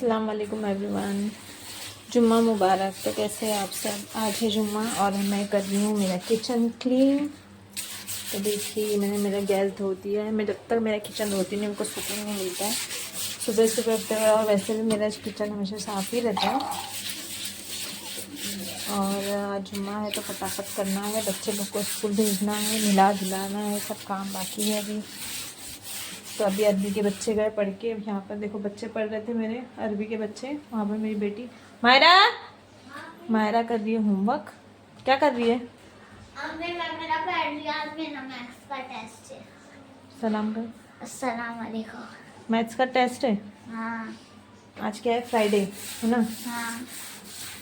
अस्सलाम वालेकुम एवरीवन। जुम्मा मुबारक। तो कैसे हैं आप सब? आज है जुम्मा और मैं कर रही हूँ मेरा किचन क्लीन। तो देखिए मैंने मेरा गैस धो दिया है। मैं जब तक मेरा किचन धोती नहीं उनको सुकून नहीं मिलता है। सुबह सुबह तो और वैसे भी मेरा किचन हमेशा साफ़ ही रहता है। और आज जुम्मा है तो फटाफट करना है, बच्चे लोग को स्कूल भेजना है, मिला जुलाना है, सब काम बाकी है अभी। तो अभी अरबी के बच्चे गए पढ़ के। अब यहाँ पर देखो बच्चे पढ़ रहे थे मेरे अरबी के बच्चे। वहाँ पर मेरी बेटी मायरा मायरा कर रही है होमवर्क। क्या कर रही है? मेरा पढ़ लिया। आज मेरा मैथ्स का टेस्ट है। सलाम कर। अस्सलाम वालेकुम। मैथ्स का टेस्ट है। हाँ आज क्या है? फ्राइडे है ना। हाँ।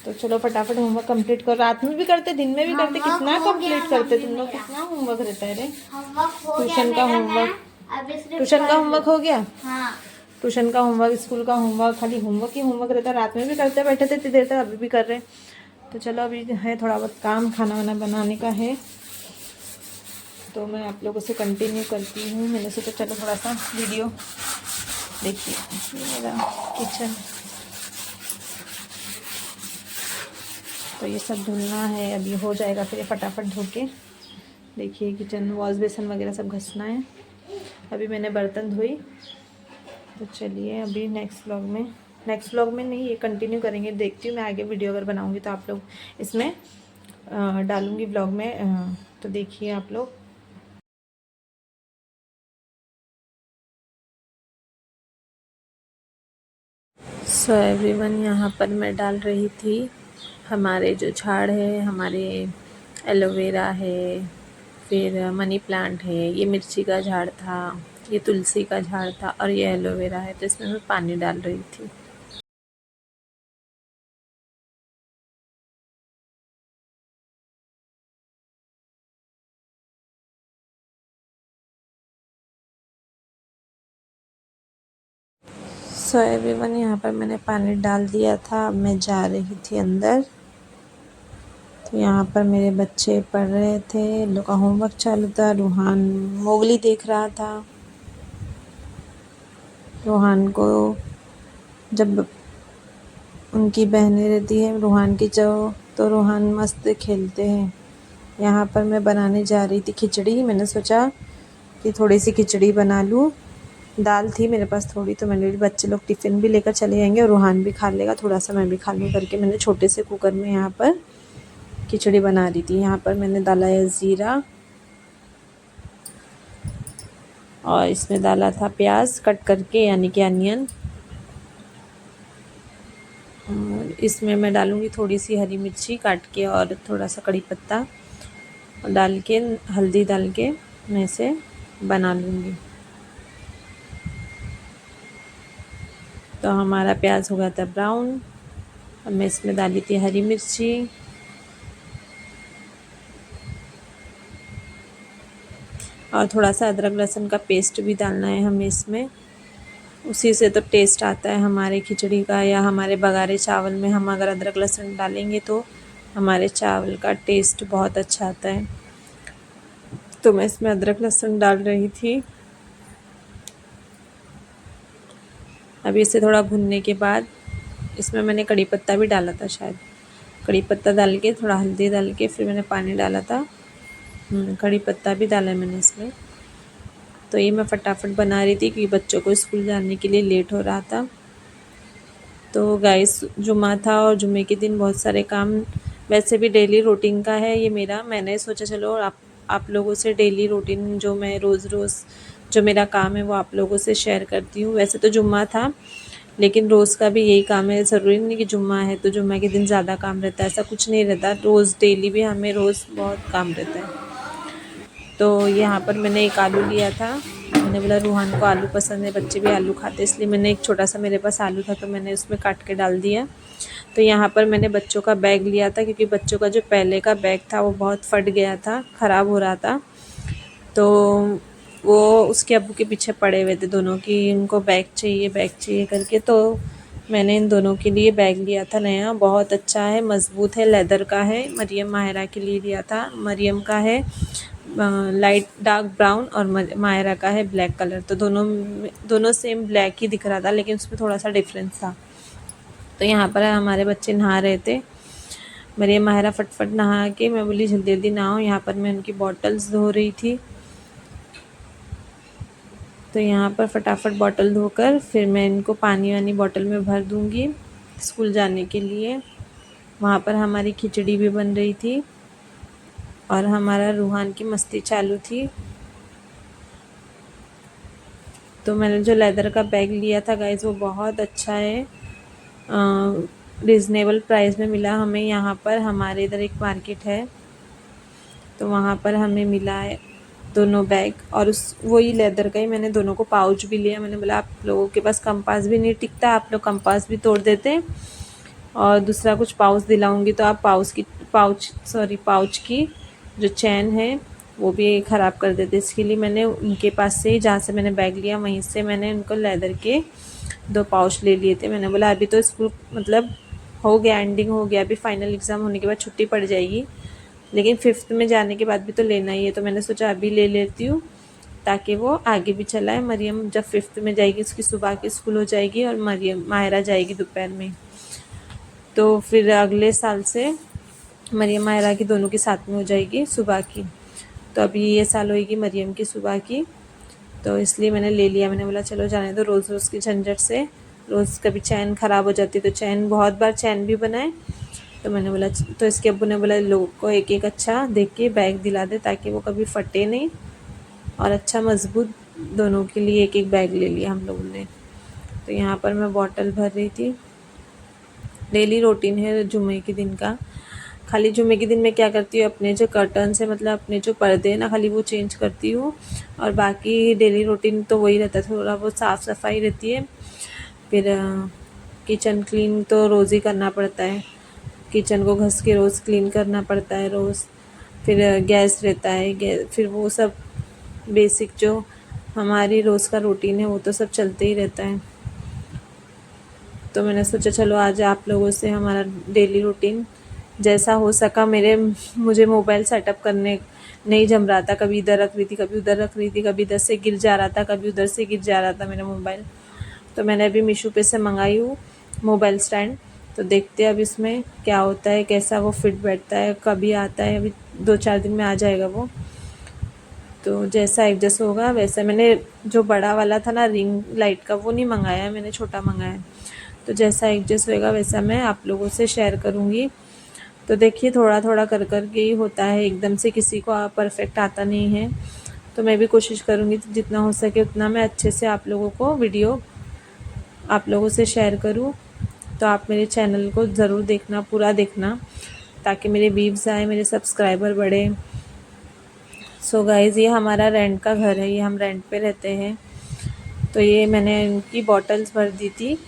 तो चलो फटाफट होमवर्क कंप्लीट करो। रात में भी करते, दिन में भी करते, कितना कंप्लीट करते तुम लोग? कितना होमवर्क रहता है रे? ट्यूशन का होमवर्क, ट्यूशन का होमवर्क हो गया? हाँ। ट्यूशन का होमवर्क, स्कूल का होमवर्क, खाली होमवर्क ही होमवर्क रहता है। रात में भी करते बैठे थे इतनी देर तक, अभी भी कर रहे हैं। तो चलो अभी है थोड़ा बहुत काम खाना वाना बनाने का है, तो मैं आप लोगों से कंटिन्यू करती हूँ। मैंने सोचा चलो थोड़ा सा वीडियो देखिए। मेरा किचन तो ये सब धुलना है, अभी हो जाएगा फिर फटाफट धो के। देखिए किचन वॉश बेसन वगैरह सब घसना है। अभी मैंने बर्तन धोई। तो चलिए अभी नेक्स्ट व्लॉग में नहीं, ये कंटिन्यू करेंगे। देखती हूँ मैं आगे वीडियो अगर बनाऊँगी तो आप लोग इसमें डालूँगी व्लॉग में। तो देखिए आप लोग। सो एवरीवन, यहाँ पर मैं डाल रही थी हमारे जो झाड़ है, हमारे एलोवेरा है, फिर मनी प्लांट है, ये मिर्ची का झाड़ था, ये तुलसी का झाड़ था और ये एलोवेरा है। तो इसमें मैं पानी डाल रही थी। सो एवरीवन, यहाँ पर मैंने पानी डाल दिया था। अब मैं जा रही थी अंदर। तो यहाँ पर मेरे बच्चे पढ़ रहे थे, इन लोग का होमवर्क चालू था। रूहान मोगली देख रहा था। रूहान को जब उनकी बहनें रहती है रूहान की जो, तो रूहान मस्त खेलते हैं। यहाँ पर मैं बनाने जा रही थी खिचड़ी। मैंने सोचा कि थोड़ी सी खिचड़ी बना लूँ। दाल थी मेरे पास थोड़ी, तो मैंने बच्चे लोग टिफ़िन भी लेकर चले जाएंगे और रूहान भी खा लेगा, थोड़ा सा मैं भी खा लूँ करके मैंने छोटे से कुकर में यहाँ पर खिचड़ी बना रही थी। यहाँ पर मैंने डाला है ज़ीरा और इसमें डाला था प्याज कट करके, यानी कि अनियन। और इसमें मैं डालूँगी थोड़ी सी हरी मिर्ची काट के और थोड़ा सा कड़ी पत्ता डाल के, हल्दी डाल के मैं इसे बना लूँगी। तो हमारा प्याज हो गया था ब्राउन। अब मैं इसमें डाली थी हरी मिर्ची और थोड़ा सा अदरक लहसुन का पेस्ट भी डालना है हमें इसमें। उसी से तो टेस्ट आता है हमारे खिचड़ी का, या हमारे बघारे चावल में हम अगर अदरक लहसुन डालेंगे तो हमारे चावल का टेस्ट बहुत अच्छा आता है। तो मैं इसमें अदरक लहसुन डाल रही थी। अभी इसे थोड़ा भुनने के बाद इसमें मैंने कड़ी पत्ता भी डाला था, शायद कड़ी पत्ता डाल के थोड़ा हल्दी डाल के फिर मैंने पानी डाला था। कड़ी पत्ता भी डाला है मैंने इसमें। तो ये मैं फटाफट बना रही थी क्योंकि बच्चों को स्कूल जाने के लिए लेट हो रहा था। तो गाइस जुम्मा था और जुम्मे के दिन बहुत सारे काम वैसे भी डेली रूटीन का है ये मेरा। मैंने सोचा चलो आप लोगों से डेली रूटीन जो मैं रोज़ जो मेरा काम है वो आप लोगों से शेयर करती हूँ। वैसे तो जुम्मा था लेकिन रोज़ का भी यही काम है। ज़रूरी नहीं कि जुम्मा है तो जुम्मा के दिन ज़्यादा काम रहता है, ऐसा कुछ नहीं रहता। रोज़ डेली भी हमें रोज़ बहुत काम रहता है। तो यहाँ पर मैंने एक आलू लिया था। मैंने बोला रूहान को आलू पसंद है, बच्चे भी आलू खाते, इसलिए मैंने एक छोटा सा मेरे पास आलू था तो मैंने उसमें काट के डाल दिया। तो यहाँ पर मैंने बच्चों का बैग लिया था क्योंकि बच्चों का जो पहले का बैग था वो बहुत फट गया था, ख़राब हो रहा था। तो वो उसके अब्बू के पीछे पड़े हुए थे दोनों की, उनको बैग चाहिए करके। तो मैंने इन दोनों के लिए बैग लिया था नया, बहुत अच्छा है, मज़बूत है, लेदर का है। मरियम माहिरा के लिए लिया था, मरियम का है। लाइट डार्क ब्राउन और मायरा का है ब्लैक कलर। तो दोनों सेम ब्लैक ही दिख रहा था, लेकिन उसमें थोड़ा सा डिफरेंस था। तो यहाँ पर हमारे बच्चे नहा रहे थे। मेरी माहिरा फटफट नहा के, मैं बोली जल्दी जल्दी नहाओ। यहाँ पर मैं उनकी बॉटल्स धो रही थी। तो यहाँ पर फटाफट बॉटल धोकर फिर मैं इनको पानी वानी बॉटल में भर दूँगी स्कूल जाने के लिए। वहाँ पर हमारी खिचड़ी भी बन रही थी और हमारा रूहान की मस्ती चालू थी। तो मैंने जो लेदर का बैग लिया था गाइज, वो बहुत अच्छा है। रिजनेबल प्राइस में मिला हमें। यहाँ पर हमारे इधर एक मार्केट है, तो वहाँ पर हमें मिला है दोनों बैग, और उस वही लेदर का ही मैंने दोनों को पाउच भी लिया। मैंने बोला आप लोगों के पास कंपास भी नहीं टिकता, आप लोग कंपास भी तोड़ देते, और दूसरा कुछ पाउच दिलाऊंगी तो आप पाउच की जो चैन है वो भी ख़राब कर देते। इसके लिए मैंने उनके पास से, जहाँ से मैंने बैग लिया वहीं से मैंने उनको लेदर के 2 पाउच ले लिए थे। मैंने बोला अभी तो स्कूल मतलब हो गया, एंडिंग हो गया, अभी फाइनल एग्ज़ाम होने के बाद छुट्टी पड़ जाएगी, लेकिन 5th में जाने के बाद भी तो लेना ही है। तो मैंने सोचा अभी ले लेती हूँ ताकि वो आगे भी चलाए। मरियम जब 5th में जाएगी उसकी सुबह की स्कूल हो जाएगी और माहिरा जाएगी दोपहर में। तो फिर अगले साल से मरियम माहिरा की दोनों की साथ में हो जाएगी सुबह की। तो अभी ये साल होएगी मरियम की सुबह की, तो इसलिए मैंने ले लिया। मैंने बोला चलो जाने दो, रोज़ रोज़ की झंझट से रोज़ कभी चैन ख़राब हो जाती, तो चैन बहुत बार चैन भी बनाए। तो मैंने बोला, तो इसके अब्बू ने बोला लोगों को एक एक अच्छा देख के बैग दिला दे ताकि वो कभी फटे नहीं, और अच्छा मजबूत। दोनों के लिए एक एक बैग ले लिया हम लोगों ने। तो यहाँ पर मैं बॉटल भर रही थी। डेली रूटीन है जुम्मे के दिन का। खाली जुम्मे के दिन मैं क्या करती हूँ, अपने जो कर्टन्स है मतलब अपने जो पर्दे हैं ना, खाली वो चेंज करती हूँ, और बाकी डेली रूटीन तो वही रहता है। थोड़ा बहुत साफ़ सफाई रहती है। फिर किचन क्लीन तो रोज़ ही करना पड़ता है, किचन को घस के रोज़ क्लीन करना पड़ता है रोज़। फिर गैस रहता है, फिर वो सब बेसिक जो हमारी रोज़ का रूटीन है वो तो सब चलते ही रहता है। तो मैंने सोचा चलो आज आप लोगों से हमारा डेली रूटीन जैसा हो सका। मुझे मोबाइल सेटअप करने नहीं जम रहा था, कभी इधर रख रही थी, कभी उधर रख रही थी, कभी इधर से गिर जा रहा था, कभी उधर से गिर जा रहा था मेरा मोबाइल। तो मैंने अभी मीशो पे से मंगाई हूँ मोबाइल स्टैंड। तो देखते हैं अब इसमें क्या होता है, कैसा वो फिट बैठता है, कभी आता है। अभी 2-4 दिन में आ जाएगा वो। तो जैसा एडजस्ट होगा वैसा। मैंने जो बड़ा वाला था ना रिंग लाइट का, वो नहीं मंगाया है, मैंने छोटा मंगाया है। तो जैसा एडजस्ट होएगा वैसा मैं आप लोगों से शेयर करूँगी। तो देखिए थोड़ा थोड़ा कर कर के ही होता है, एकदम से किसी को परफेक्ट आता नहीं है। तो मैं भी कोशिश करूँगी जितना हो सके उतना मैं अच्छे से आप लोगों को वीडियो आप लोगों से शेयर करूँ। तो आप मेरे चैनल को ज़रूर देखना, पूरा देखना, ताकि मेरे व्यूज़ आए, मेरे सब्सक्राइबर बढ़े। सो गाइज़, ये हमारा रेंट का घर है, ये हम रेंट पे रहते हैं। तो ये मैंने इनकी बॉटल्स भर दी थी।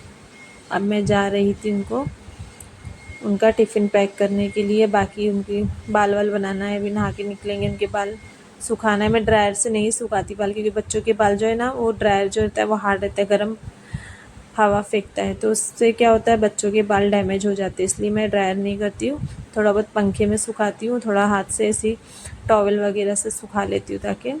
अब मैं जा रही थी उनका टिफ़िन पैक करने के लिए। बाकी उनकी बाल वाल बनाना है, अभी नहा के निकलेंगे, उनके बाल सुखाना है। मैं ड्रायर से नहीं सुखाती बाल, क्योंकि बच्चों के बाल जो है ना, वो ड्रायर जो रहता है वो हार्ड रहता है, गर्म हवा फेंकता है, तो उससे क्या होता है बच्चों के बाल डैमेज हो जाते हैं। इसलिए मैं ड्रायर नहीं करती हूँ, थोड़ा बहुत पंखे में सुखाती हूँ, थोड़ा हाथ से ऐसी टॉवल वगैरह से सुखा लेती हूँ, ताकि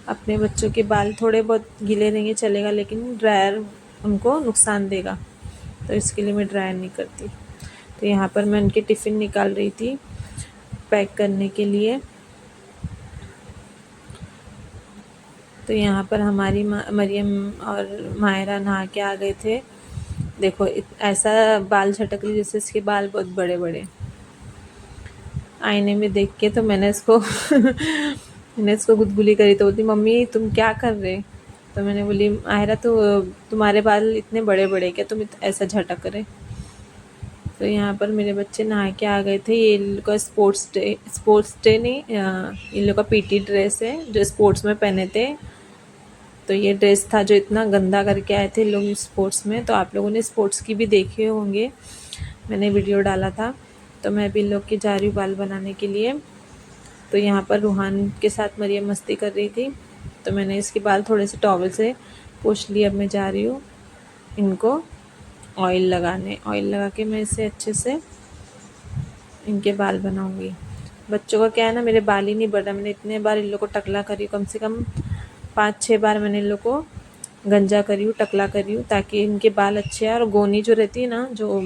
अपने बच्चों के बाल थोड़े बहुत गीले रहेंगे चलेगा, लेकिन ड्रायर उनको नुकसान देगा। तो इसके लिए मैं ड्रायर नहीं करती। तो यहाँ पर मैं उनके टिफ़िन निकाल रही थी पैक करने के लिए। तो यहाँ पर हमारी मरियम और मायरा नहा के आ गए थे। देखो ऐसा बाल झटक रही जैसे इसके बाल बहुत बड़े बड़े। आईने में देख के तो मैंने इसको गुदगुली करी, तो बोलती मम्मी तुम क्या कर रहे। तो मैंने बोली मायरा तो तुम्हारे बाल इतने बड़े बड़े क्या, तुम ऐसा झटक रहे। तो यहाँ पर मेरे बच्चे नहा के आ गए थे। ये इन लोग का स्पोर्ट्स डे नहीं, इन लोग का पीटी ड्रेस है जो स्पोर्ट्स में पहने थे। तो ये ड्रेस था जो इतना गंदा करके आए थे लोग स्पोर्ट्स में। तो आप लोगों ने स्पोर्ट्स की भी देखे होंगे, मैंने वीडियो डाला था। तो मैं भी इन लोग की जा रही हूँ बाल बनाने के लिए। तो यहाँ पर रूहान के साथ मरियम मस्ती कर रही थी, तो मैंने इसके बाल थोड़े से टॉवल से पोंछ लिए। अब मैं जा रही हूँ इनको ऑयल लगा के मैं इसे अच्छे से इनके बाल बनाऊंगी। बच्चों का क्या है ना, मेरे बाल ही नहीं बढ़ रहा। मैंने इतने बार इन लोग को टकला करी, कम से कम 5-6 बार मैंने इन लोग को गंजा करी हूँ, टकला करी हूँ, ताकि इनके बाल अच्छे आए। और गोनी जो रहती है ना, जो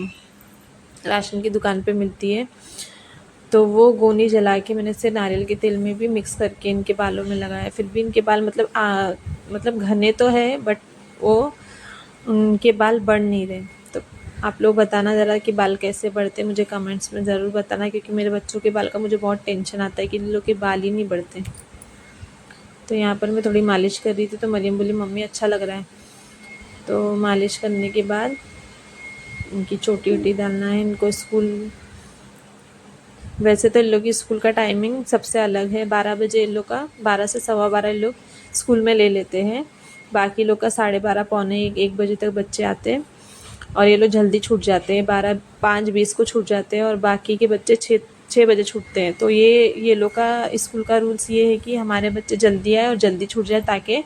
राशन की दुकान पे मिलती है, तो वो गोनी जला के मैंने इसे नारियल के तेल में भी मिक्स करके इनके बालों में लगाया। फिर भी इनके बाल मतलब घने तो है, बट वो उनके बाल बढ़ नहीं रहे। तो आप लोग बताना ज़रा कि बाल कैसे बढ़ते, मुझे कमेंट्स में ज़रूर बताना, क्योंकि मेरे बच्चों के बाल का मुझे बहुत टेंशन आता है कि इन लोग के बाल ही नहीं बढ़ते। तो यहाँ पर मैं थोड़ी मालिश कर रही थी, तो मरियम बोली मम्मी अच्छा लग रहा है। तो मालिश करने के बाद इनकी चोटी वोटी डालना है। इनको स्कूल, वैसे तो इन लोग की स्कूल का टाइमिंग सबसे अलग है, 12 बजे इन लोग का, 12 से 12:15 इन लोग स्कूल में ले लेते हैं। बाकी लोग का 12:30 पौने 1 बजे तक बच्चे आते हैं, और ये लोग जल्दी छूट जाते हैं, 5:20 को छूट जाते हैं, और बाकी के बच्चे 6 बजे छूटते हैं। तो ये लोग का स्कूल का रूल्स ये है कि हमारे बच्चे जल्दी आए और जल्दी छूट जाए, ताकि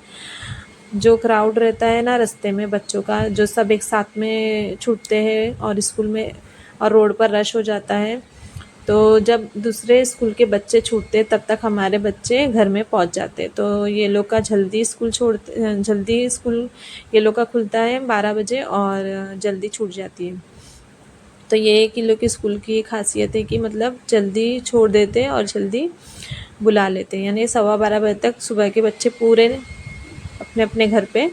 जो क्राउड रहता है ना रास्ते में बच्चों का, जो सब एक साथ में छूटते हैं और स्कूल में और रोड पर रश हो जाता है, तो जब दूसरे स्कूल के बच्चे छूटते तब तक हमारे बच्चे घर में पहुंच जाते। तो ये लोग का जल्दी स्कूल ये लोग का खुलता है 12 बजे, और जल्दी छूट जाती है। तो ये एक लोग की स्कूल की खासियत है कि मतलब जल्दी छोड़ देते हैं और जल्दी बुला लेते हैं, यानी 12:15 बजे तक सुबह के बच्चे पूरे अपने अपने घर पे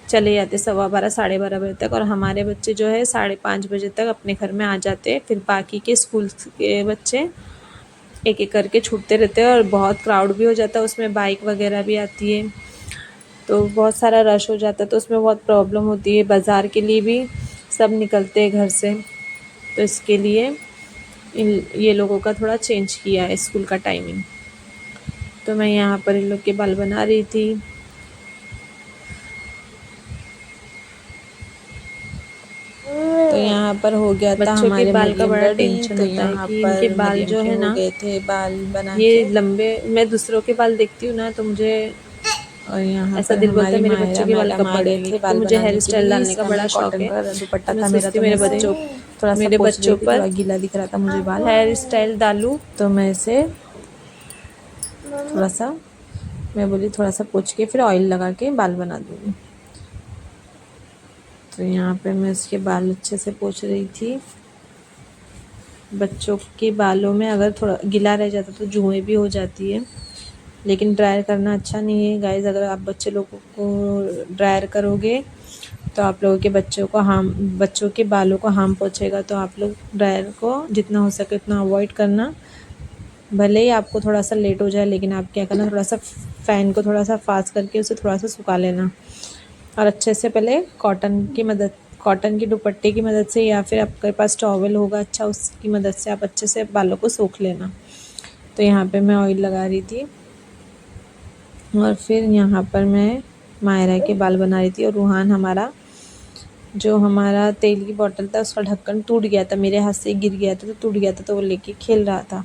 चले जाते, 12:15 12:30 बजे तक। और हमारे बच्चे जो है 5:30 बजे तक अपने घर में आ जाते। फिर बाकी के स्कूल के बच्चे एक एक करके छूटते रहते हैं, और बहुत क्राउड भी हो जाता है उसमें, बाइक वगैरह भी आती है, तो बहुत सारा रश हो जाता है, तो उसमें बहुत प्रॉब्लम होती है। बाज़ार के लिए भी सब निकलते हैं घर से, तो इसके लिए ये लोगों का थोड़ा चेंज किया है स्कूल का टाइमिंग। तो मैं यहाँ पर इन लोग के बाल बना रही थी। तो यहाँ पर हो गया था बच्चों के हमारे बाल का मरियम बड़ा रेडी। टेंशन तो होता है यहाँ कि इनके पर बाल मरियम जो के है हो ना, गए थे बाल बना ये के। लंबे, मैं दूसरों के बाल देखती हूँ ना तो मुझे और यहाँ ऐसा पर दिल बोलता है हमारी मेरे बच्चों मायरा के बाल मैडम कब आ गए बढ़ेंगे, थे क्योंकि बाल मुझे हेयर बनाने के स्टाइल लिए। डालने का इसका बड़ा मैं शौक कॉटन है। का दुपट्टा तो मैं था मेरा, सोचती तो हूँ मैं मेरे इसे बच्चों थोड़ा सा मेरे पोंछ रही बच्चों थी, पर थोड़ा गीला दिख रहा था मुझे बाल, हेयर स्टाइल डालूं। तो मैं इसे थोड़ा सा, मैं बोली थोड़ा सा पोंछ के फिर ऑयल लगा के बाल बना दूँगी। तो यहाँ पे मैं इसके बाल अच्छे से पोंछ रही थी। बच्चों के बालों में अगर थोड़ा गीला रह जाता तो जुएँ भी हो जाती है, लेकिन ड्रायर करना अच्छा नहीं है गाइज़। अगर आप बच्चे लोगों को ड्रायर करोगे तो आप लोगों के बच्चों के बालों को हार्म पहुँचेगा। तो आप लोग ड्रायर को जितना हो सके उतना अवॉइड करना। भले ही आपको थोड़ा सा लेट हो जाए, लेकिन आप क्या करना, थोड़ा सा फ़ैन को थोड़ा सा फास्ट करके उसे थोड़ा सा सुखा लेना, और अच्छे से पहले कॉटन की दुपट्टे की मदद से, या फिर आपके पास टॉवल होगा अच्छा, उसकी मदद से आप अच्छे से बालों को सूख लेना। तो यहाँ पे मैं ऑयल लगा रही थी, और फिर यहाँ पर मैं मायरा के बाल बना रही थी। और रूहान हमारा, जो हमारा तेल की बोतल था उसका ढक्कन टूट गया था, मेरे हाथ से गिर गया था, तो टूट गया था, तो वो लेके खेल रहा था।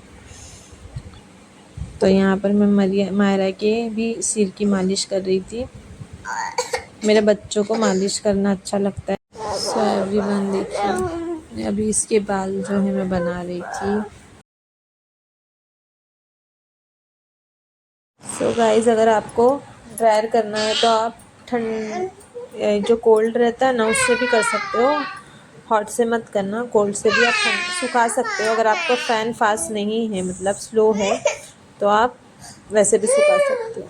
तो यहाँ पर मैं मायरा के भी सिर की मालिश कर रही थी। मेरे बच्चों को मालिश करना अच्छा लगता है। सो एवरीवन देखिए, अभी इसके बाल जो है मैं बना रही थी। सो गाइस, अगर आपको ड्रायर करना है तो आप जो कोल्ड रहता है ना उससे भी कर सकते हो, हॉट से मत करना, कोल्ड से भी आप सुखा सकते हो। अगर आपका फ़ैन फास्ट नहीं है, मतलब स्लो है, तो आप वैसे भी सुखा सकते हो।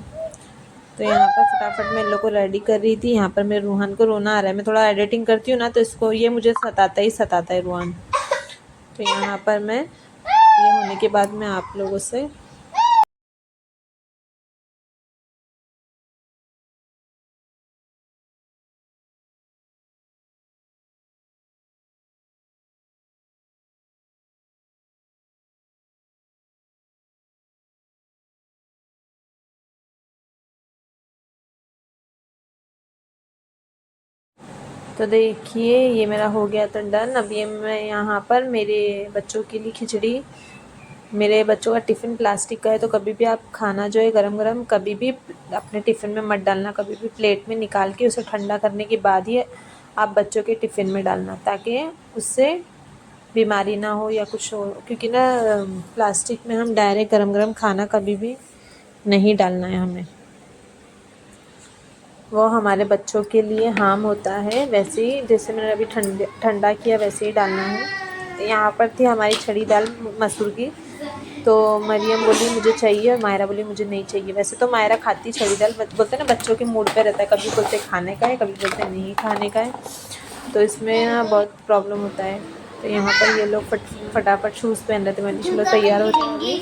तो यहाँ पर फटाफट मैं इन लोग को रेडी कर रही थी। यहाँ पर मेरे रूहान को रोना आ रहा है, मैं थोड़ा एडिटिंग करती हूँ ना, तो इसको ये मुझे सताता है रूहान। तो यहाँ पर मैं ये होने के बाद मैं आप लोगों से तो देखिए ये मेरा हो गया था डन। अब ये मैं यहाँ पर मेरे बच्चों के लिए खिचड़ी, मेरे बच्चों का टिफ़िन प्लास्टिक का है, तो कभी भी आप खाना जो है गरम गरम कभी भी अपने टिफ़िन में मत डालना, कभी भी प्लेट में निकाल के उसे ठंडा करने के बाद ही आप बच्चों के टिफ़िन में डालना, ताकि उससे बीमारी ना हो या कुछ हो, क्योंकि ना प्लास्टिक में हम डायरेक्ट गरम गरम खाना कभी भी नहीं डालना है हमें, वो हमारे बच्चों के लिए हार्म होता है। वैसे ही जैसे मैंने अभी ठंडा किया वैसे ही डालना है। तो यहाँ पर थी हमारी छड़ी दाल मसूर की, तो मरियम बोली मुझे चाहिए और मायरा बोली मुझे नहीं चाहिए। वैसे तो मायरा खाती छड़ी दाल, बोलते ना बच्चों के मूड पे रहता है, कभी बोलते खाने का है कभी बोलते नहीं खाने का है, तो इसमें ना बहुत प्रॉब्लम होता है। तो यहाँ पर ये लोग फटाफट शूज़ पहन रहे थे, मैंने चलो तैयार हो जाओ, अभी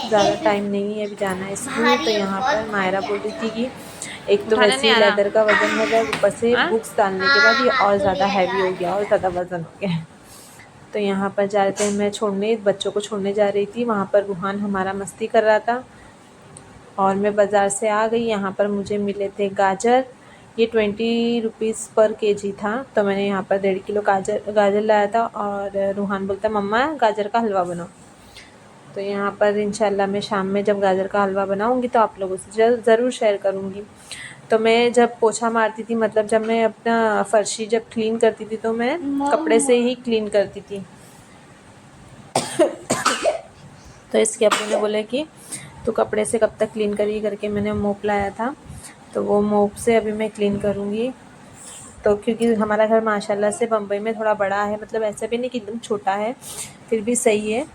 ज़्यादा टाइम नहीं है, अभी जाना है स्कूल। तो यहाँ पर मायरा बोल रही थी कि एक तो वैसे ही लेदर का वज़न है बैग, ऊपर से बुक्स डालने के बाद ये और ज़्यादा हैवी हो गया और ज़्यादा वज़न हो गया। तो यहाँ पर जा रहे थे, मैं छोड़ने बच्चों को छोड़ने जा रही थी, वहाँ पर रूहान हमारा मस्ती कर रहा था और मैं बाज़ार से आ गई। यहाँ पर मुझे मिले थे गाजर, ये 20 रुपीज़ पर केजी था, तो मैंने यहाँ पर 1.5 किलो गाजर लाया था। और रूहान बोलता मम्मा गाजर का हलवा बनाओ। तो यहाँ पर इंशाल्लाह मैं शाम में जब गाजर का हलवा बनाऊँगी तो आप लोगों से ज़रूर शेयर करूँगी। तो मैं जब पोछा मारती थी, मतलब जब मैं अपना फर्शी जब क्लीन करती थी तो मैं कपड़े से ही क्लीन करती थी। तो इसके अब्बू ने बोला कि तो कपड़े से कब तक क्लीन करेगी करके मैंने मोप लाया था, तो वो मोप से अभी मैं क्लीन करूँगी। तो क्योंकि हमारा घर माशाल्लाह से बम्बई में थोड़ा बड़ा है, मतलब ऐसा भी नहीं कि एकदम छोटा है, फिर भी सही है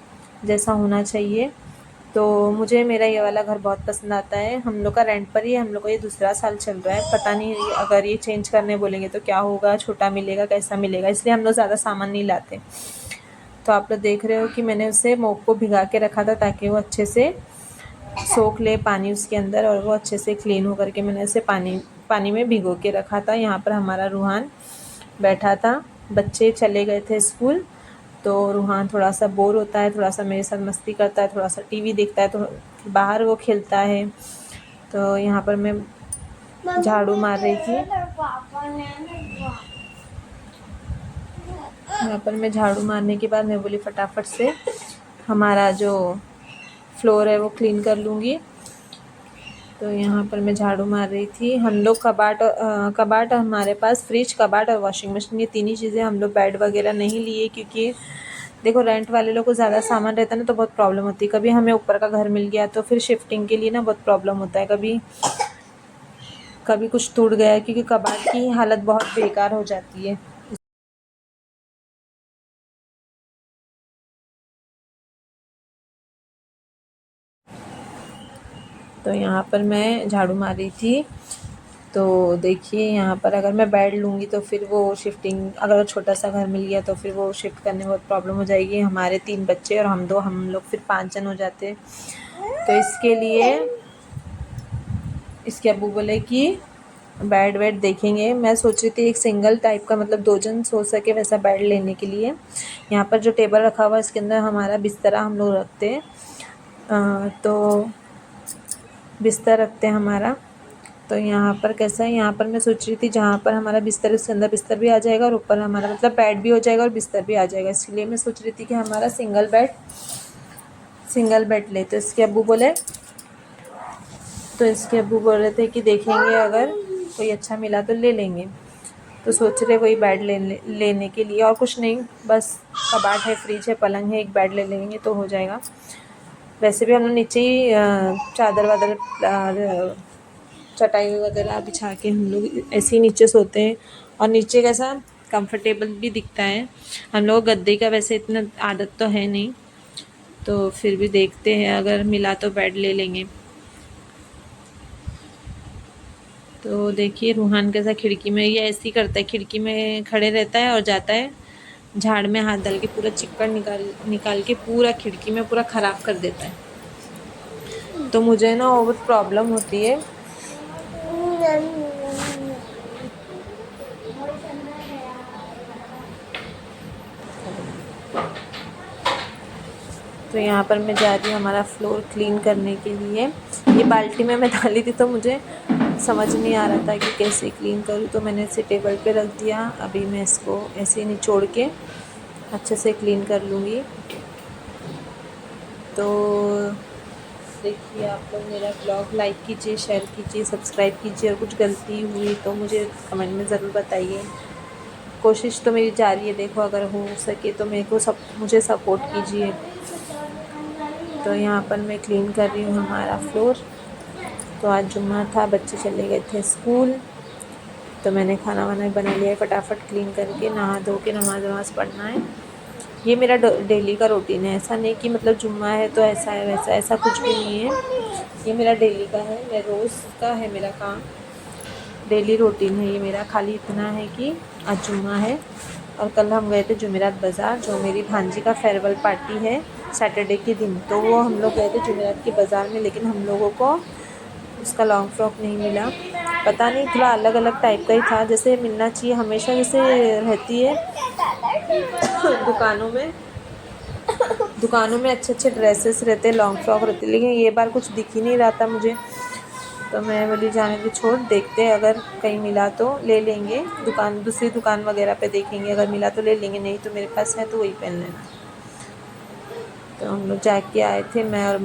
जैसा होना चाहिए। तो मुझे मेरा ये वाला घर बहुत पसंद आता है। हम लोग का रेंट पर ही है, हम लोग का ये दूसरा साल चल रहा है। पता नहीं अगर ये चेंज करने बोलेंगे तो क्या होगा, छोटा मिलेगा कैसा मिलेगा, इसलिए हम लोग ज़्यादा सामान नहीं लाते। तो आप लोग देख रहे हो कि मैंने उसे मोप को भिगा के रखा था ताकि वो अच्छे से सोख ले पानी उसके अंदर, और वो अच्छे से क्लीन हो करके मैंने उसे पानी में भिगो के रखा था। यहाँ पर हमारा रूहान बैठा था, बच्चे चले गए थे स्कूल, तो रूहान थोड़ा सा बोर होता है, थोड़ा सा मेरे साथ मस्ती करता है, थोड़ा सा टीवी देखता है, तो बाहर वो खेलता है। तो यहाँ पर मैं झाड़ू मार रही थी, यहाँ पर मैं झाड़ू मारने के बाद मैं बोली फटाफट से हमारा जो फ्लोर है वो क्लीन कर लूँगी। तो यहाँ पर मैं झाड़ू मार रही थी। हम लोग कबाट हमारे पास फ्रिज, कबाट और वॉशिंग मशीन, ये तीन ही चीज़ें, हम लोग बेड वगैरह नहीं लिए, क्योंकि देखो रेंट वाले लोग को ज़्यादा सामान रहता है ना तो बहुत प्रॉब्लम होती है। कभी हमें ऊपर का घर मिल गया तो फिर शिफ्टिंग के लिए ना बहुत प्रॉब्लम होता है, कभी कुछ टूट गया, क्योंकि कबाट की हालत बहुत बेकार हो जाती है। तो यहाँ पर मैं झाड़ू मार रही थी। तो देखिए यहाँ पर अगर मैं बेड लूँगी तो फिर वो शिफ्टिंग, अगर छोटा सा घर मिल गया तो फिर वो शिफ्ट करने में बहुत प्रॉब्लम हो जाएगी। हमारे 3 बच्चे और हम 2, हम लोग फिर 5 जन हो जाते। तो इसके लिए इसके अब्बू बोले कि बेड वेड देखेंगे। मैं सोच रही थी एक सिंगल टाइप का, मतलब 2 जन सो सके वैसा बेड लेने के लिए। यहाँ पर जो टेबल रखा हुआ है इसके अंदर हमारा बिस्तरा हम लोग रखते हैं, तो बिस्तर रखते हैं हमारा। तो यहाँ पर कैसा है, यहाँ पर मैं सोच रही थी जहाँ पर हमारा बिस्तर है उसके अंदर बिस्तर भी आ जाएगा और ऊपर हमारा मतलब बेड भी हो जाएगा और बिस्तर भी आ जाएगा। इसलिए मैं सोच रही थी कि हमारा सिंगल बेड ले। तो इसके अब्बू बोल रहे थे कि देखेंगे अगर कोई अच्छा मिला तो ले लेंगे। तो सोच रहे वही बेड लेने के लिए, और कुछ नहीं, बस कबाट है, फ्रिज है, पलंग है, एक बेड ले लेंगे तो हो जाएगा। वैसे भी हम लोग नीचे ही चादर वादर चटाई वगैरह बिछा के हम लोग ऐसे ही नीचे सोते हैं, और नीचे कैसा कंफर्टेबल भी दिखता है। हम लोग गद्दे का वैसे इतना आदत तो है नहीं, तो फिर भी देखते हैं अगर मिला तो बेड ले लेंगे। तो देखिए रूहान कैसा खिड़की में, ये ऐसे ही करता है, खिड़की में खड़े रहता है और जाता है झाड़ में हाथ डाल के पूरा चिक्कड़ निकाल के पूरा खिड़की में पूरा ख़राब कर देता है। तो मुझे ना बहुत प्रॉब्लम होती है। तो यहाँ पर मैं जा रही हूँ हमारा फ्लोर क्लीन करने के लिए। ये बाल्टी में मैं डाली थी तो मुझे समझ नहीं आ रहा था कि कैसे क्लीन करूँ, तो मैंने इसे टेबल पे रख दिया। अभी मैं इसको ऐसे ही निचोड़ के अच्छे से क्लीन कर लूँगी। तो देखिए आप लोग मेरा ब्लॉग लाइक कीजिए, शेयर कीजिए, सब्सक्राइब कीजिए, और कुछ गलती हुई तो मुझे कमेंट में ज़रूर बताइए। कोशिश तो मेरी जारी है, देखो अगर हो सके तो मुझे सपोर्ट कीजिए। तो यहाँ पर मैं क्लीन कर रही हूँ हमारा फ्लोर। तो आज जुम्मा था, बच्चे चले गए थे स्कूल, तो मैंने खाना वाना बना लिया है, फटाफट क्लीन करके नहा धो के नमाज़ पढ़ना है। ये मेरा डेली का रूटीन है, ऐसा नहीं कि मतलब जुम्मा है तो ऐसा है वैसा, ऐसा कुछ भी नहीं है। ये मेरा डेली का है, मैं रोज़ का है मेरा काम, डेली रूटीन है ये मेरा। खाली इतना है कि आज जुम्मा है और कल हम गए थे जुमेरात बाज़ार, जो मेरी भांजी का फेयरवेल पार्टी है सैटरडे के दिन, तो वो हम लोग गए थे जुमेरात के बाज़ार में। लेकिन हम लोगों को उसका लॉन्ग फ्रॉक नहीं मिला, पता नहीं, थोड़ा अलग अलग टाइप का ही था, जैसे मिलना चाहिए हमेशा जैसे रहती है दुकानों में अच्छे अच्छे ड्रेसेस रहते, लॉन्ग फ्रॉक रहते, लेकिन ये बार कुछ दिख ही नहीं रहा था मुझे। तो मैं बोली जाने की छोड़, देखते हैं अगर कहीं मिला तो ले लेंगे, दूसरी दुकान वगैरह पे देखेंगे, अगर मिला तो ले लेंगे, नहीं तो मेरे पास है तो वही पहन लेना। तो हम लोग जाके आए थे, मैं और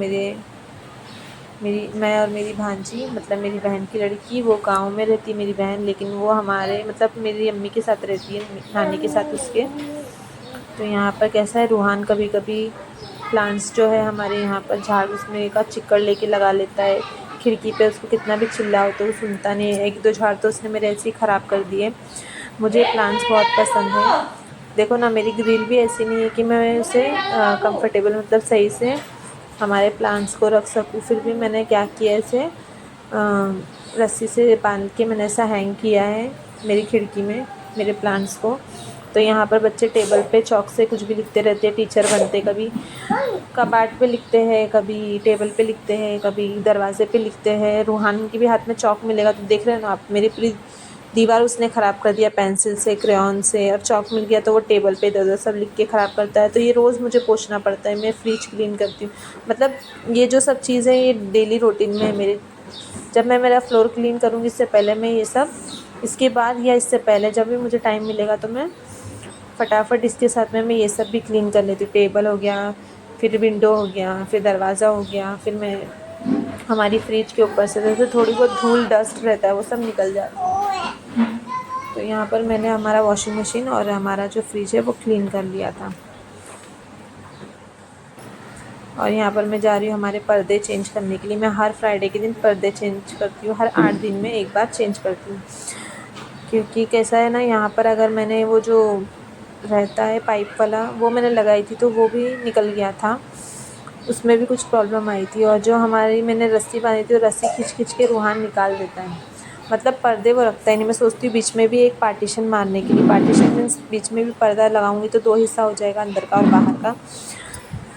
मेरी भांजी, मतलब मेरी बहन की लड़की, वो गांव में रहती है मेरी बहन, लेकिन वो हमारे मतलब मेरी अम्मी के साथ रहती है, नानी के साथ उसके। तो यहाँ पर कैसा है, रूहान कभी कभी प्लांट्स जो है हमारे यहाँ पर झाड़ उसमें का चिक्कड़ लेके लगा लेता है खिड़की पे, उसको कितना भी चिल्लाओ तो वो सुनता नहीं है। 1-2 झाड़ तो उसने मेरे ऐसे ही ख़राब कर दिए। मुझे प्लांट्स बहुत पसंद है, देखो ना मेरी ग्रिल भी ऐसी नहीं है कि मैं उसे कंफर्टेबल मतलब सही से हमारे प्लांट्स को रख सकूँ। फिर भी मैंने क्या किया, इसे रस्सी से बांध के मैंने ऐसा हैंग किया है मेरी खिड़की में मेरे प्लांट्स को। तो यहाँ पर बच्चे टेबल पे चॉक से कुछ भी लिखते रहते हैं, टीचर बनते, कभी कबाट पे लिखते हैं, कभी टेबल पे लिखते हैं, कभी दरवाजे पे लिखते हैं। रूहान के भी हाथ में चॉक मिलेगा तो देख रहे हैं ना आप, मेरी पूरी दीवार उसने ख़राब कर दिया पेंसिल से, क्रेयॉन से, और चॉक मिल गया तो वो टेबल पे इधर उधर सब लिख के ख़राब करता है। तो ये रोज़ मुझे पोंछना पड़ता है, मैं फ्रिज क्लीन करती हूँ, मतलब ये जो सब चीज़ें ये डेली रूटीन में है मेरे। जब मैं मेरा फ्लोर क्लीन करूँगी इससे पहले मैं ये सब, इसके बाद या इससे पहले जब भी मुझे टाइम मिलेगा तो मैं फटाफट इसके साथ में मैं ये सब भी क्लीन कर लेती हूँ। टेबल हो गया, फिर विंडो हो गया, फिर दरवाज़ा हो गया, फिर मैं हमारी फ्रिज के ऊपर से जैसे थोड़ी बहुत धूल डस्ट रहता है वो सब निकल जाता है। तो यहाँ पर मैंने हमारा वॉशिंग मशीन और हमारा जो फ्रिज है वो क्लीन कर लिया था। और यहाँ पर मैं जा रही हूँ हमारे पर्दे चेंज करने के लिए। मैं हर फ्राइडे के दिन पर्दे चेंज करती हूँ, हर 8 दिन में एक बार चेंज करती हूँ, क्योंकि कैसा है ना, यहाँ पर अगर मैंने वो जो रहता है पाइप वाला वो मैंने लगाई थी तो वो भी निकल गया था, उसमें भी कुछ प्रॉब्लम आई थी। और जो हमारी मैंने रस्सी बांधी थी वो रस्सी खींच खींच के रूहान निकाल देता है, मतलब पर्दे वो रखता ही नहीं। मैं सोचती हूँ बीच में भी एक पार्टीशन मारने के लिए, पार्टीशन मीन्स बीच में भी पर्दा लगाऊंगी तो 2 हिस्सा हो जाएगा, अंदर का और बाहर का,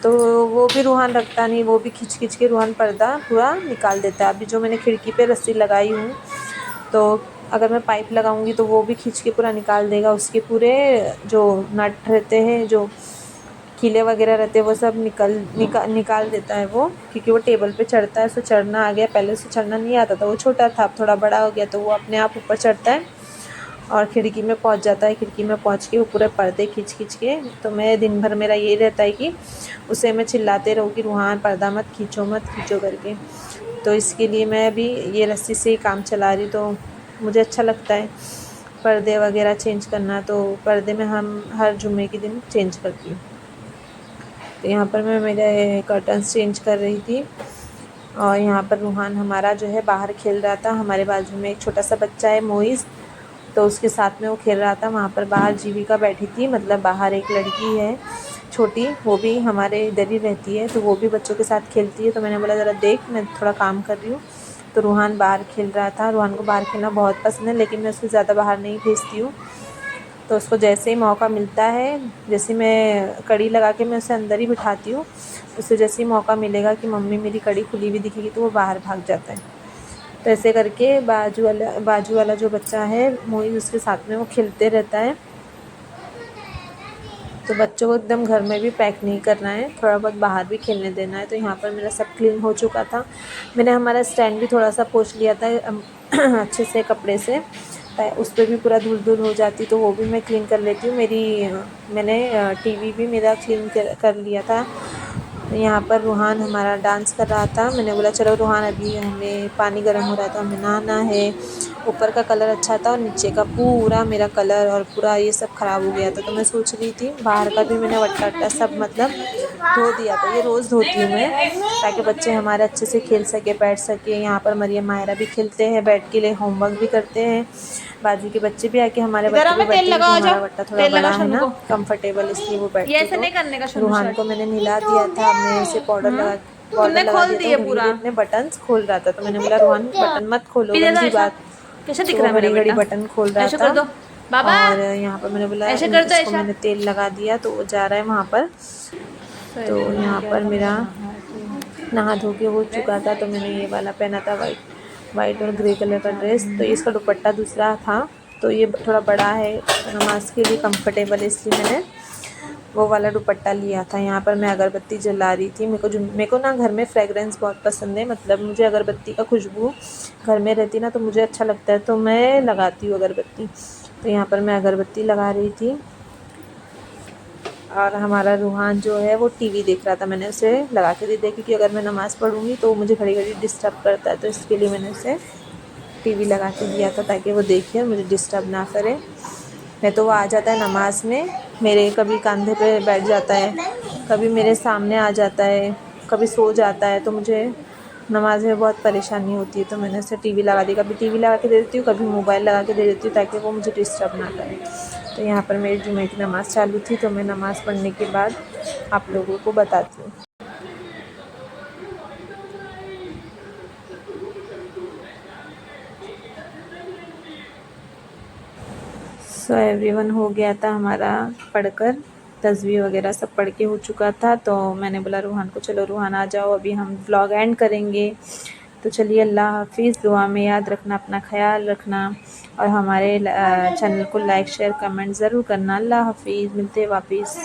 तो वो भी रूहान रखता नहीं, वो भी खींच खींच के रूहान पर्दा पूरा निकाल देता है। अभी जो मैंने खिड़की पे रस्सी लगाई हूँ तो अगर मैं पाइप लगाऊंगी तो वो भी खींच के पूरा निकाल देगा, उसके पूरे जो नट रहते हैं, जो कीले वगैरह रहते हैं वो सब निकाल देता है वो, क्योंकि वो टेबल पे चढ़ता है, उसको चढ़ना आ गया, पहले उसे चढ़ना नहीं आता था, वो छोटा था, अब थोड़ा बड़ा हो गया तो वो अपने आप ऊपर चढ़ता है और खिड़की में पहुंच जाता है। खिड़की में पहुंच के वो पूरे पर्दे खींच खींच के, तो मैं दिन भर मेरा ये रहता है कि उसे मैं चिल्लाते रहूँ कि रूहान पर्दा मत खींचो करके। तो इसके लिए मैं अभी ये रस्सी से ही काम चला रही, तो मुझे अच्छा लगता है पर्दे वगैरह चेंज करना, तो पर्दे में हम हर जुम्मे के दिन चेंज करती हूँ। तो यहाँ पर मैं मेरे कर्टन्स चेंज कर रही थी और यहाँ पर रूहान हमारा जो है बाहर खेल रहा था। हमारे बाजू में एक छोटा सा बच्चा है मोइज़, तो उसके साथ में वो खेल रहा था। वहाँ पर बाहर जीविका बैठी थी, मतलब बाहर एक लड़की है छोटी, वो भी हमारे इधर ही रहती है, तो वो भी बच्चों के साथ खेलती है। तो मैंने बोला ज़रा देख, मैं थोड़ा काम कर रही हूँ। तो रूहान बाहर खेल रहा था। रूहान को बाहर खेलना बहुत पसंद है, लेकिन मैं उसको ज़्यादा बाहर नहीं भेजती हूँ। तो उसको जैसे ही मौका मिलता है, जैसे मैं कड़ी लगा के मैं उसे अंदर ही बिठाती हूँ, उसे जैसे ही मौका मिलेगा कि मम्मी मेरी कड़ी खुली हुई दिखेगी तो वो बाहर भाग जाता है। तो ऐसे करके बाजू वाला जो बच्चा है मोइज़, उसके साथ में वो खेलते रहता है। तो बच्चों को एकदम घर में भी पैक नहीं करना है, थोड़ा बहुत बाहर भी खेलने देना है। तो यहाँ पर मेरा सब क्लीन हो चुका था। मैंने हमारा स्टैंड भी थोड़ा सा पोंछ लिया था अच्छे से कपड़े से, उस पर भी पूरा धूल हो जाती, तो वो भी मैं क्लीन कर लेती हूँ। मैंने टीवी भी मेरा क्लीन कर लिया था। तो यहाँ पर रूहान हमारा डांस कर रहा था। मैंने बोला चलो रूहान, अभी हमें पानी गर्म हो रहा है तो हमें नहाना है, ऊपर का कलर अच्छा था और नीचे का पूरा मेरा कलर और पूरा ये सब ख़राब हो गया था। तो मैं सोच रही थी बाहर का भी मैंने वट्टा वट्टा सब मतलब धो दिया था। ये रोज़ धोती हूँ मैं ताकि बच्चे हमारे अच्छे से खेल सके, बैठ सके। यहाँ पर मरियम मायरा भी खेलते हैं बैठ के, लिए होमवर्क भी करते हैं। बाजू के बच्चे भी आके हमारे इधर वट्टे आ, पे मैं तेल बैठते हैं लगा, क्योंकि आ हमारा जाओ। वट्टा थोड़ा तेल लगा बड़ा है शन्नू ना, को। कंफर्टेबल, इसलिए वो ये बैठते। ऐसे तो नहीं करने का शन्नू रूहान स्टार्ट। को मैंने नहला दिया था, मैं इसे पाउडर तुमने लगा खोल दिया था। दिए वो घड़ी पूरा। घड़ी अपने बटन्स खोल रहा था, तो मैंने बोला रूहान बटन मत खोलो, पीछे गंदी ऐसा बात। कैसे दिख तो रहा वो है मेरा घड़ी घड़ी बेटा? बटन खोल रहा ऐसे था। कर दो बाबा, और यहाँ पर मैंने बोला ऐसे कर दो इसको ऐसा। मैंने तेल लगा दिया, तो वो जा रहा है वहाँ पर। तो यहाँ पर मेरा नहा धो के हो चुका था। तो मैंने ये वाला पहना था, वाइट और ग्रे कलर का ड्रेस। तो इसका दुपट्टा दूसरा था, तो ये थोड़ा बड़ा है, नमाज के लिए कंफर्टेबल है, इसलिए मैंने वो वाला दुपट्टा लिया था। यहाँ पर मैं अगरबत्ती जला रही थी। मेरे को ना घर में फ्रेगरेंस बहुत पसंद है, मतलब मुझे अगरबत्ती का खुशबू घर में रहती ना तो मुझे अच्छा लगता है, तो मैं लगाती हूँ अगरबत्ती। तो यहाँ पर मैं अगरबत्ती लगा रही थी। और हमारा रूहान जो है वो टीवी देख रहा था। मैंने उसे लगा के दे दिया, क्योंकि अगर मैं नमाज़ पढ़ूँगी तो वो मुझे घड़ी घड़ी डिस्टर्ब करता है, तो इसके लिए मैंने उसे टीवी लगा के दिया था ताकि वो देखे और मुझे डिस्टर्ब ना करे। नहीं तो वो आ जाता है नमाज़ में, मेरे कभी कंधे पे बैठ जाता है, कभी मेरे सामने आ जाता है, कभी सो जाता है, तो मुझे नमाज़ में बहुत परेशानी होती है। तो मैंने उसे टीवी लगा दी, कभी टीवी लगा के दे देती हूँ, कभी मोबाइल लगा के दे देती हूँ ताकि वो मुझे डिस्टर्ब ना करे। तो यहाँ पर मेरी जुमे की नमाज़ चालू थी, तो मैं नमाज़ पढ़ने के बाद आप लोगों को बताती हूँ। सो एवरीवन, हो गया था हमारा पढ़कर, तस्वीर वगैरह सब पढ़ के हो चुका था। तो मैंने बोला रूहान को, चलो रूहान आ जाओ, अभी हम व्लॉग एंड करेंगे। तो चलिए, अल्लाह हाफिज़। दुआ में याद रखना, अपना ख्याल रखना, और हमारे चैनल को लाइक शेयर कमेंट ज़रूर करना। अल्लाह हाफिज़, मिलते हैं वापस।